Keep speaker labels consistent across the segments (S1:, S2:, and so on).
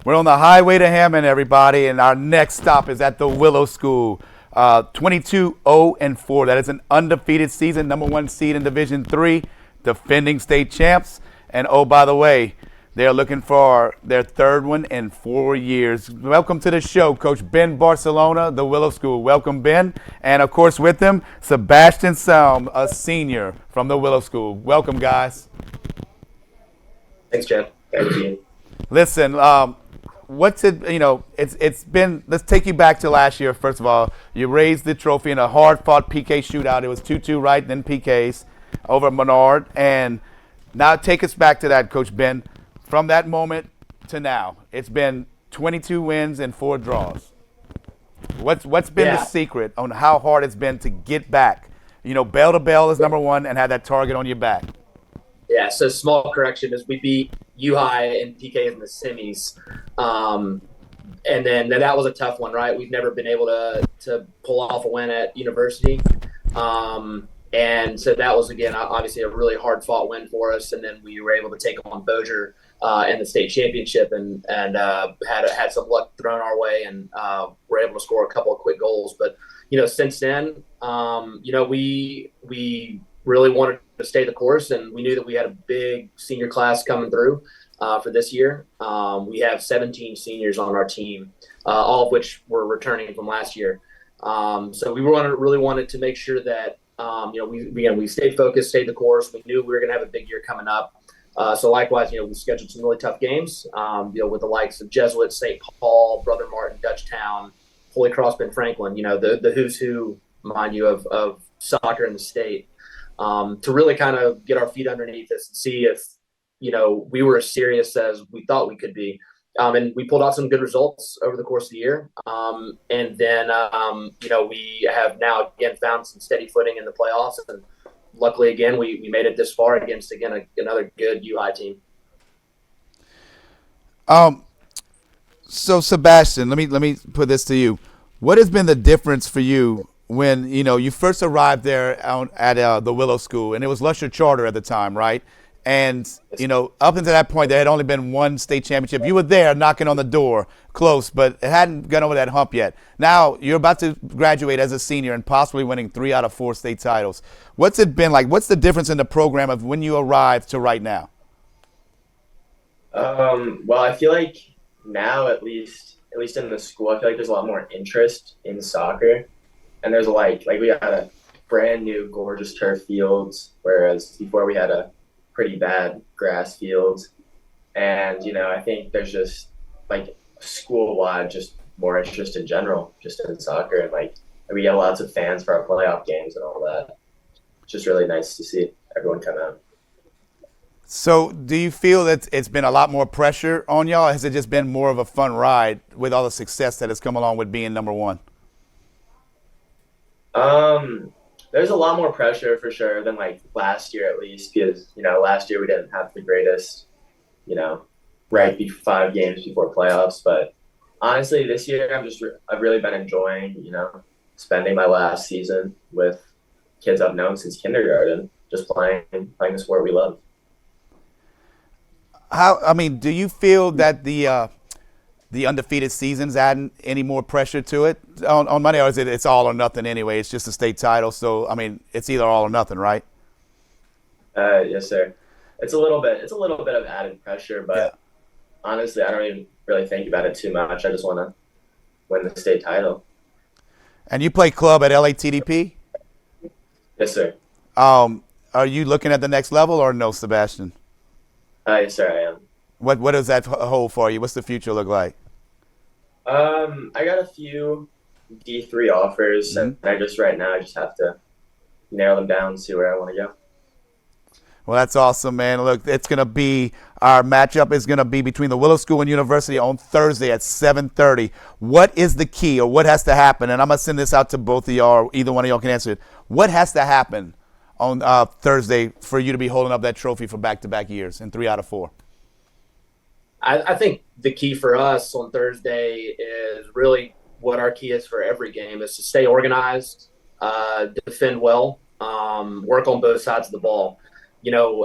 S1: We're on the highway to Hammond, everybody, and our next stop is at the Willow School. 22-0-4. That is an undefeated season, number one seed in Division III, defending state champs. And oh, by the way, they're looking for their third one in 4 years. Welcome to the show, Coach Ben Barcelona, the Willow School. Welcome, Ben. And of course, with them, Sebastian Salm, a senior from the Willow School. Welcome, guys.
S2: Thanks, Jeff. Thank you.
S1: Listen, what's it, it's been, let's take you back to last year. First of all, you raised the trophy in a hard-fought PK shootout. It was 2-2, right, then PKs over Menard. And now take us back to that, Coach Ben. From that moment to now, it's been 22 wins and 4 draws. What's been the secret on how hard it's been to get back? Bell to bell is number one and have that target on your back.
S2: Yeah, so small correction is we beat U-High and PK in the semis. And then that was a tough one, right? We've never been able to pull off a win at University. And so that was, again, obviously a really hard-fought win for us. And then we were able to take on Bossier in the state championship and had some luck thrown our way and were able to score a couple of quick goals. But, since then, we really wanted to stay the course, and we knew that we had a big senior class coming through for this year. We have 17 seniors on our team, all of which were returning from last year. So we really wanted to make sure that we stayed focused, stayed the course. We knew we were going to have a big year coming up. So likewise, we scheduled some really tough games, with the likes of Jesuit, St. Paul, Brother Martin, Dutchtown, Holy Cross, Ben Franklin, the who's who, mind you, of soccer in the state. To really kind of get our feet underneath us and see if, we were as serious as we thought we could be. And we pulled out some good results over the course of the year. And then, we have now, again, found some steady footing in the playoffs. And luckily, again, we made it this far against, again, another good U-High team.
S1: So, Sebastian, let me put this to you. What has been the difference for you when, you first arrived there at the Willow School, and it was Lusher Charter at the time, right? And, up until that point, there had only been one state championship. You were there knocking on the door, close, but it hadn't gone over that hump yet. Now you're about to graduate as a senior and possibly winning 3 out of 4 state titles. What's it been like? What's the difference in the program of when you arrived to right now?
S3: Well, I feel like now, at least in the school, I feel like there's a lot more interest in soccer. And there's like we had a brand new gorgeous turf fields, whereas before we had a pretty bad grass fields. And, I think there's just like school-wide just more interest in general, just in soccer. And we get lots of fans for our playoff games and all that. It's just really nice to see everyone come out.
S1: So do you feel that it's been a lot more pressure on y'all? Or has it just been more of a fun ride with all the success that has come along with being number one?
S3: There's a lot more pressure for sure than last year, at least, because last year we didn't have the greatest, right 5 games before playoffs. But honestly, this year I've really been enjoying spending my last season with kids I've known since kindergarten, just playing the sport we love.
S1: Do you feel that the undefeated season's adding any more pressure to it on Monday, or is it's all or nothing anyway? It's just a state title, so it's either all or nothing, right?
S3: Yes, sir. It's a little bit of added pressure, but honestly, I don't even really think about it too much. I just want to win the state title.
S1: And you play club at LATDP?
S3: Yes, sir.
S1: Are you looking at the next level or no, Sebastian?
S3: Yes, sir, I am.
S1: What does that hold for you? What's the future look like?
S3: I got a few D3 offers, and right now I just have to narrow them down and see where I want to go.
S1: Well, that's awesome, man. Look, our matchup is going to be between the Willow School and University on Thursday at 7:30. What is the key, or what has to happen? And I'm going to send this out to both of y'all, or either one of y'all can answer it. What has to happen on Thursday for you to be holding up that trophy for back-to-back years in 3 out of 4?
S2: I think the key for us on Thursday is really what our key is for every game is to stay organized, defend well, work on both sides of the ball.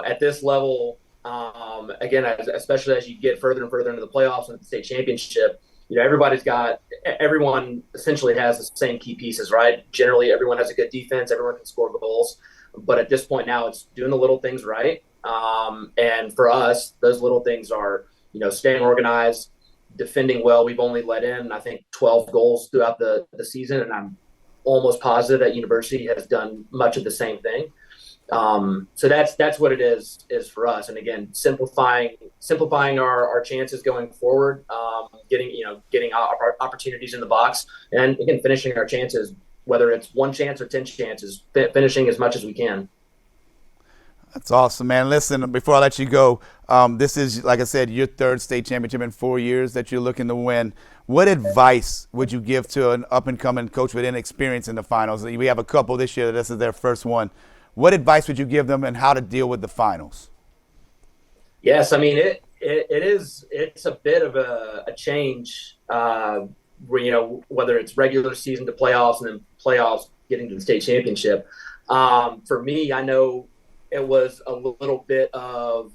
S2: At this level, Again, especially as you get further and further into the playoffs and the state championship, everyone essentially has the same key pieces, right? Generally, everyone has a good defense, everyone can score goals, but at this point now, it's doing the little things right. And for us, those little things are, staying organized, defending well. We've only let in, I think, 12 goals throughout the season, and I'm almost positive that University has done much of the same thing. So that's what it is for us. And again, simplifying our chances going forward, getting opportunities in the box, and again, finishing our chances, whether it's one chance or 10 chances, finishing as much as we can.
S1: That's awesome, man. Listen, before I let you go, this is, like I said, your third state championship in 4 years that you're looking to win. What advice would you give to an up-and-coming coach with inexperience in the finals? We have a couple this year. This is their first one. What advice would you give them and how to deal with the finals?
S2: Yes, I mean, it's a bit of a change, whether it's regular season to playoffs and then playoffs getting to the state championship. For me, I know it was a little bit of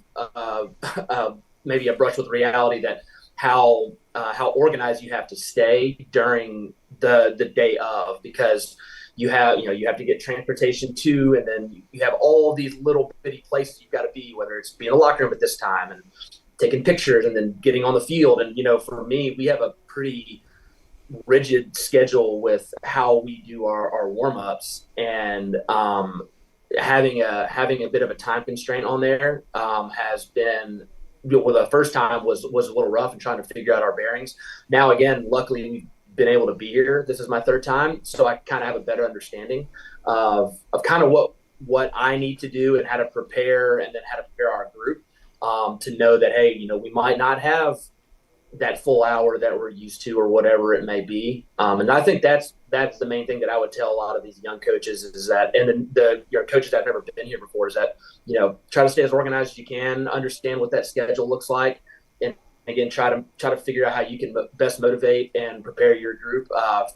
S2: maybe a brush with reality that how organized you have to stay during the day of, because you have to get transportation to, and then you have all these little bitty places you've got to be, whether it's being in the locker room at this time and taking pictures and then getting on the field. And, for me, we have a pretty rigid schedule with how we do our warm-ups, and having a bit of a time constraint on there has been, the first time was a little rough and trying to figure out our bearings. Now, again, luckily we've been able to be here. This is my third time, so I kind of have a better understanding of kind of what I need to do and how to prepare, and then how to prepare our group to know that, hey, we might not have that full hour that we're used to, or whatever it may be. And I think that's the main thing that I would tell a lot of these young coaches is that, and then the coaches that have never been here before, is that, try to stay as organized as you can, understand what that schedule looks like, and again, try to figure out how you can best motivate and prepare your group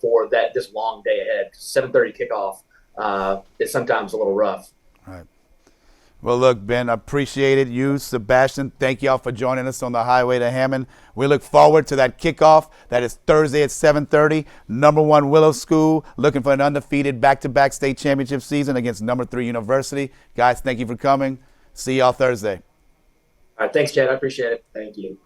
S2: for this long day ahead. 7:30 kickoff is sometimes a little rough.
S1: All right. Well, look, Ben, I appreciate it. You, Sebastian, thank y'all for joining us on the highway to Hammond. We look forward to that kickoff. That is Thursday at 7:30. Number 1 Willow School looking for an undefeated back-to-back state championship season against number 3 University. Guys, thank you for coming. See y'all Thursday.
S2: All right, thanks, Chad. I appreciate it.
S3: Thank you.